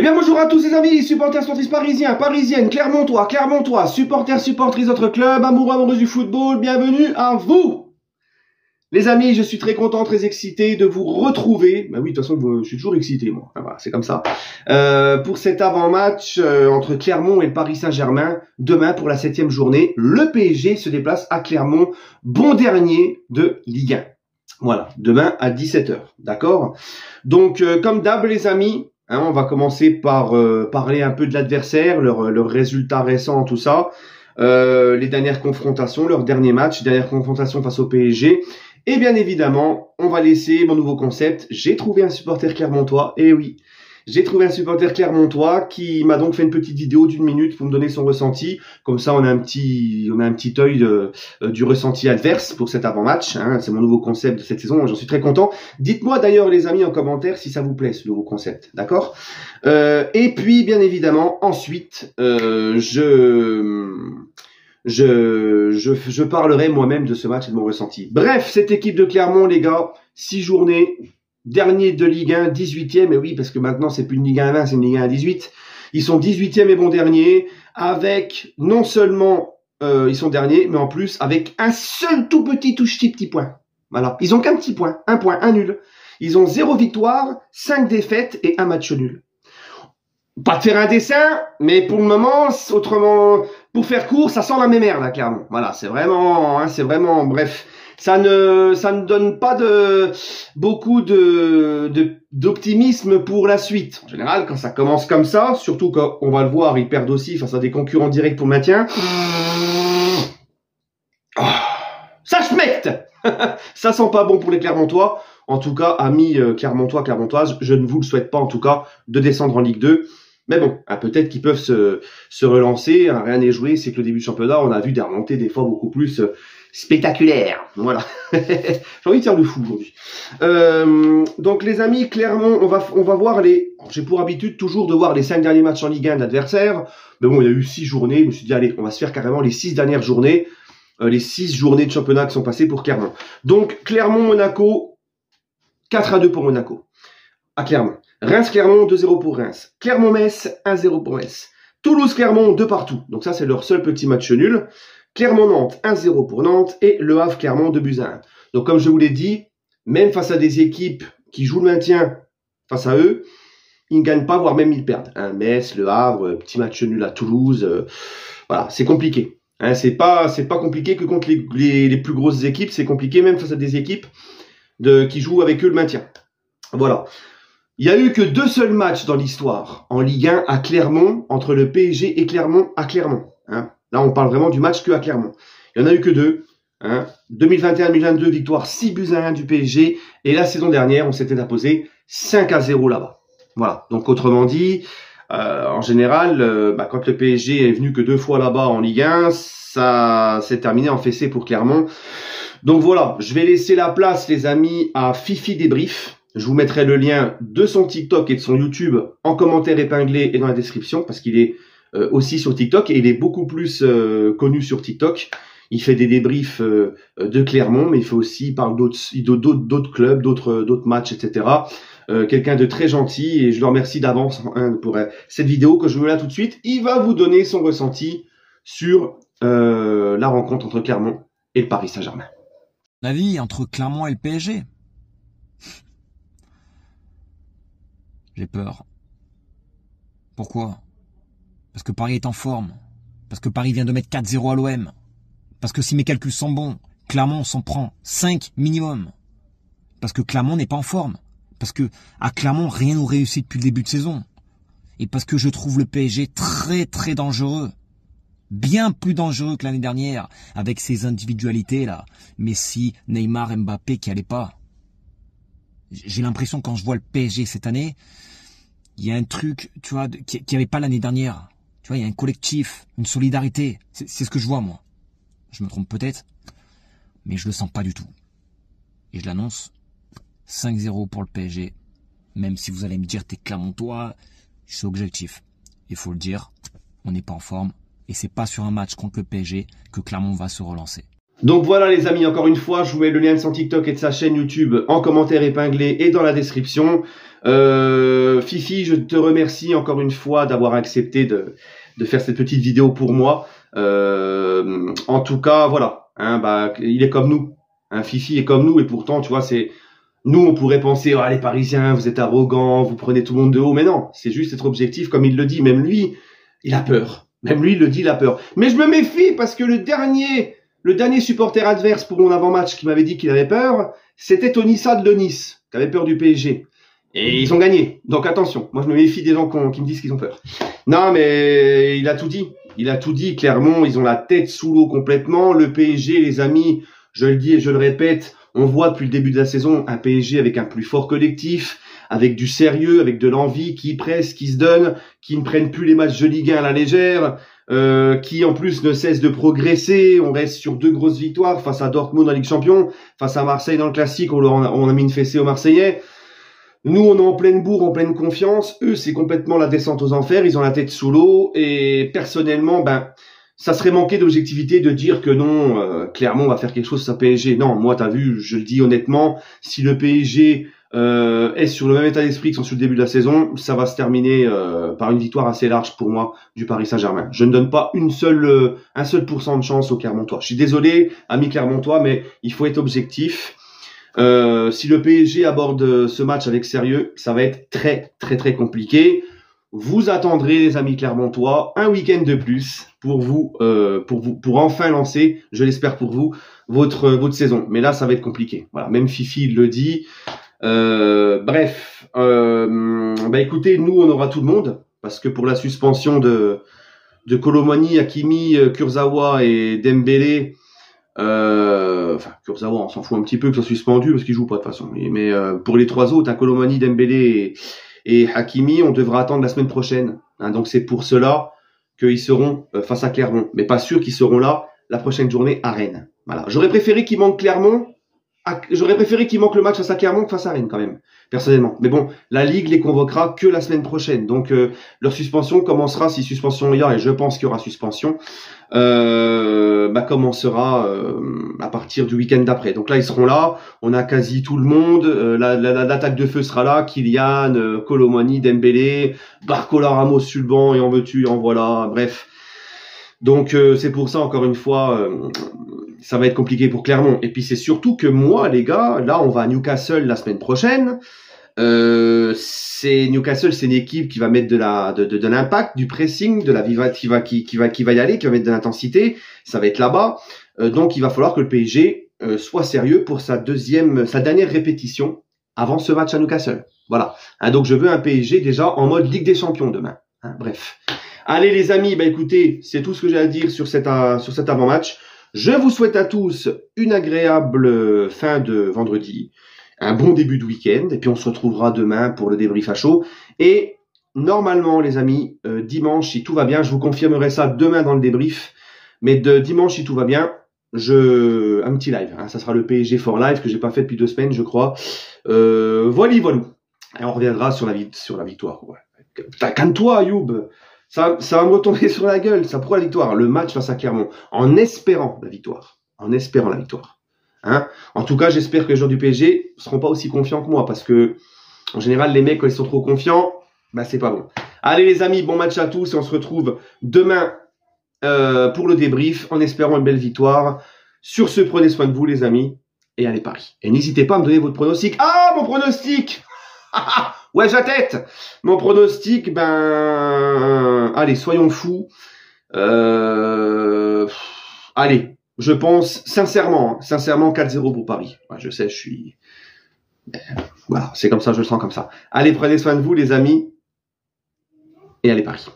Eh bien bonjour à tous les amis, supporters sportifs parisiens, parisiennes, Clermontois, supporters, supportrices d'autres clubs, amoureux du football, bienvenue à vous. Les amis, je suis très content, très excité de vous retrouver. Bah oui, de toute façon, je suis toujours excité, moi. Enfin, voilà, c'est comme ça. Pour cet avant-match entre Clermont et le Paris Saint-Germain, demain pour la 7e journée, le PSG se déplace à Clermont, bon dernier de Ligue 1. Voilà, demain à 17 h, d'accord? Donc, comme d'hab, les amis, hein, on va commencer par parler un peu de l'adversaire, leur résultat récent, tout ça, les dernières confrontations, leur dernier match, dernière confrontation face au PSG. Et bien évidemment, on va laisser mon nouveau concept. J'ai trouvé un supporter clermontois, et oui, j'ai trouvé un supporter clermontois qui m'a donc fait une petite vidéo d'1 minute pour me donner son ressenti. Comme ça, on a un petit œil du ressenti adverse pour cet avant-match. Hein. C'est mon nouveau concept de cette saison, j'en suis très content. Dites-moi d'ailleurs les amis en commentaire si ça vous plaît ce nouveau concept, d'accord? Et puis bien évidemment, ensuite, je parlerai moi-même de ce match et de mon ressenti. Bref, cette équipe de Clermont, les gars, 6 journées. Dernier de Ligue 1, 18e, et oui, parce que maintenant, c'est plus une Ligue 1 à 20, c'est une Ligue 1 à 18. Ils sont 18e et bon dernier, avec, non seulement, ils sont derniers, mais en plus, avec un seul tout petit point. Voilà. Ils ont qu'un petit point, un nul. Ils ont 0 victoire, 5 défaites et 1 match nul. Pas de faire un dessin, mais pour le moment, autrement, pour faire court, ça sent la mémère, là, clairement. Voilà, c'est vraiment, bref. Ça ne donne pas beaucoup d'optimisme pour la suite. En général, quand ça commence comme ça, surtout quand on va le voir, ils perdent aussi face à des concurrents directs pour le maintien. Ça schmeckt. Ça sent pas bon pour les Clermontois. En tout cas, amis Clermontois, Clermontoises, je ne vous le souhaite pas, en tout cas, de descendre en Ligue 2. Mais bon, hein, peut-être qu'ils peuvent se relancer. Hein, rien n'est joué, c'est que le début du championnat, on a vu des remontées des fois beaucoup plus spectaculaires. Voilà. J'ai envie de faire le fou aujourd'hui. Donc les amis, Clermont, on va voir j'ai pour habitude toujours de voir les 5 derniers matchs en Ligue 1 d'adversaires. Mais bon, il y a eu 6 journées. Je me suis dit, allez, on va se faire carrément les 6 dernières journées. Les 6 journées de championnat qui sont passées pour Clermont. Donc Clermont-Monaco, 4-2 pour Monaco. À Clermont. Reims-Clermont, 2-0 pour Reims. Clermont-Metz, 1-0 pour Metz. Toulouse-Clermont, 2 partout. Donc ça, c'est leur seul petit match nul. Clermont-Nantes, 1-0 pour Nantes. Et Le Havre-Clermont, 2-1. Donc comme je vous l'ai dit, même face à des équipes qui jouent le maintien face à eux, ils ne gagnent pas, voire même ils perdent. Hein, Metz, Le Havre, petit match nul à Toulouse. Voilà, c'est compliqué. Hein, c'est pas compliqué que contre les plus grosses équipes. C'est compliqué même face à des équipes qui jouent avec eux le maintien. Voilà. Il n'y a eu que 2 seuls matchs dans l'histoire en Ligue 1 à Clermont, entre le PSG et Clermont à Clermont. Hein. Là, on parle vraiment du match que à Clermont. Il n'y en a eu que 2. Hein. 2021-2022, victoire 6-1 du PSG. Et la saison dernière, on s'était imposé 5-0 là-bas. Voilà. Donc, autrement dit, en général, quand le PSG est venu que 2 fois là-bas en Ligue 1, ça s'est terminé en fessée pour Clermont. Donc voilà, je vais laisser la place, les amis, à Fifi Débrief. Je vous mettrai le lien de son TikTok et de son YouTube en commentaire épinglé et dans la description parce qu'il est aussi sur TikTok et il est beaucoup plus connu sur TikTok. Il fait des débriefs de Clermont, mais il parle d'autres clubs, d'autres matchs, etc. Quelqu'un de très gentil et je le remercie d'avance pour cette vidéo que je vous mets là tout de suite. Il va vous donner son ressenti sur la rencontre entre Clermont et le Paris Saint-Germain. La vie entre Clermont et le PSG. J'ai peur. Pourquoi? Parce que Paris est en forme. Parce que Paris vient de mettre 4-0 à l'OM. Parce que si mes calculs sont bons, Clermont s'en prend 5 minimum. Parce que Clermont n'est pas en forme. Parce que à Clermont, rien nous réussit depuis le début de saison. Et parce que je trouve le PSG très très dangereux. Bien plus dangereux que l'année dernière, avec ses individualités là. Messi, Neymar, Mbappé qui allaient pas. J'ai l'impression quand je vois le PSG cette année, il y a un truc, tu vois, qui n'y avait pas l'année dernière. Tu vois, il y a un collectif, une solidarité. C'est ce que je vois, moi. Je me trompe peut-être, mais je le sens pas du tout. Et je l'annonce, 5-0 pour le PSG. Même si vous allez me dire, t'es Clermontois, je suis objectif. Il faut le dire, on n'est pas en forme. Et c'est pas sur un match contre le PSG que Clermont va se relancer. Donc voilà les amis, encore une fois, je vous mets le lien de son TikTok et de sa chaîne YouTube en commentaire épinglé et dans la description. Fifi, je te remercie encore une fois d'avoir accepté de faire cette petite vidéo pour moi. En tout cas, voilà, hein, bah, il est comme nous. Hein, Fifi est comme nous et pourtant, tu vois, c'est nous, on pourrait penser, oh, les Parisiens, vous êtes arrogants, vous prenez tout le monde de haut, mais non, c'est juste être objectif, comme il le dit. Même lui, il a peur. Même lui, il le dit, il a peur. Mais je me méfie parce que le dernier supporter adverse pour mon avant-match qui m'avait dit qu'il avait peur, c'était Tony Sad de Nice, qui avait peur du PSG. Et ils ont gagné. Donc attention, moi je me méfie des gens qui me disent qu'ils ont peur. Non, mais il a tout dit. Il a tout dit, Clermont, ils ont la tête sous l'eau complètement. Le PSG, les amis, je le dis et je le répète, on voit depuis le début de la saison un PSG avec un plus fort collectif, avec du sérieux, avec de l'envie, qui presse, qui se donne, qui ne prennent plus les matchs de Ligue 1 à la légère, qui en plus ne cesse de progresser. On reste sur 2 grosses victoires face à Dortmund en Ligue Champion, face à Marseille dans le classique, on a mis une fessée aux Marseillais. Nous, on est en pleine bourre, en pleine confiance. Eux, c'est complètement la descente aux enfers. Ils ont la tête sous l'eau. Et personnellement, ben, ça serait manquer d'objectivité de dire que non, Clermont va faire quelque chose sur sa PSG. Non, moi, t'as vu, je le dis honnêtement, si le PSG est sur le même état d'esprit que sur le début de la saison, ça va se terminer par une victoire assez large pour moi du Paris Saint-Germain. Je ne donne pas un seul pourcent de chance aux Clermontois. Je suis désolé, amis Clermontois, mais il faut être objectif. Si le PSG aborde ce match avec sérieux, ça va être très très très compliqué. Vous attendrez, les amis clermontois, un week-end de plus pour enfin lancer, je l'espère pour vous, votre saison. Mais là, ça va être compliqué. Voilà, même Fifi le dit. Bref, bah écoutez, nous on aura tout le monde parce que pour la suspension de Colomani, Hakimi, Kurzawa et Dembélé. Enfin, Kurzawa, on s'en fout un petit peu que ça soit suspendu parce qu'il joue pas de toute façon. Mais pour les 3 autres, Colomani, Dembélé et Hakimi, on devra attendre la semaine prochaine. Hein, donc c'est pour cela qu'ils seront face à Clermont. Mais pas sûr qu'ils seront là la prochaine journée à Rennes. Voilà. J'aurais préféré qu'il manque Clermont. J'aurais préféré qu'il manque le match face à Clermont que face à Rennes quand même, personnellement. Mais bon, la Ligue les convoquera que la semaine prochaine. Donc leur suspension commencera, si suspension il y a, et je pense qu'il y aura suspension, commencera à partir du week-end d'après. Donc là, ils seront là. On a quasi tout le monde. L'attaque de feu sera là. Kylian, Colomani, Dembélé, Barcola, Ramos sur le banc, et en veux-tu, en voilà. Bref. Donc c'est pour ça, encore une fois, ça va être compliqué pour Clermont. Et puis c'est surtout que moi, les gars, là, on va à Newcastle la semaine prochaine. Newcastle, c'est une équipe qui va mettre de l'impact, du pressing, de la qui va y aller, qui va mettre de l'intensité. Ça va être là-bas. Donc il va falloir que le PSG soit sérieux pour sa dernière répétition avant ce match à Newcastle. Voilà. Hein, donc je veux un PSG déjà en mode Ligue des Champions demain. Hein, bref. Allez les amis, bah écoutez, c'est tout ce que j'ai à dire sur cet avant-match. Je vous souhaite à tous une agréable fin de vendredi, un bon début de week-end, et puis on se retrouvera demain pour le débrief à chaud. Et normalement les amis, dimanche, si tout va bien, je vous confirmerai ça demain dans le débrief, mais de dimanche, si tout va bien, un petit live. Hein, ça sera le PSG for Live que j'ai pas fait depuis 2 semaines, je crois. Voilà. Et on reviendra sur la victoire. Ouais. Calme-toi, Ayoub. Ça va me retomber sur la gueule. Ça pourra la victoire. Le match face à Clermont. En espérant la victoire. Hein, en tout cas, j'espère que les joueurs du PSG seront pas aussi confiants que moi. Parce que, en général, les mecs, quand ils sont trop confiants, bah, c'est pas bon. Allez, les amis, bon match à tous. Et on se retrouve demain pour le débrief. En espérant une belle victoire. Sur ce, prenez soin de vous, les amis. Et allez, Paris. Et n'hésitez pas à me donner votre pronostic. Ah, mon pronostic! Ouais, j'ai la tête. Mon pronostic, allez, soyons fous. Allez, je pense sincèrement 4-0 pour Paris. Ouais, je sais, voilà, c'est comme ça, je le sens comme ça. Allez, prenez soin de vous, les amis. Et allez, Paris.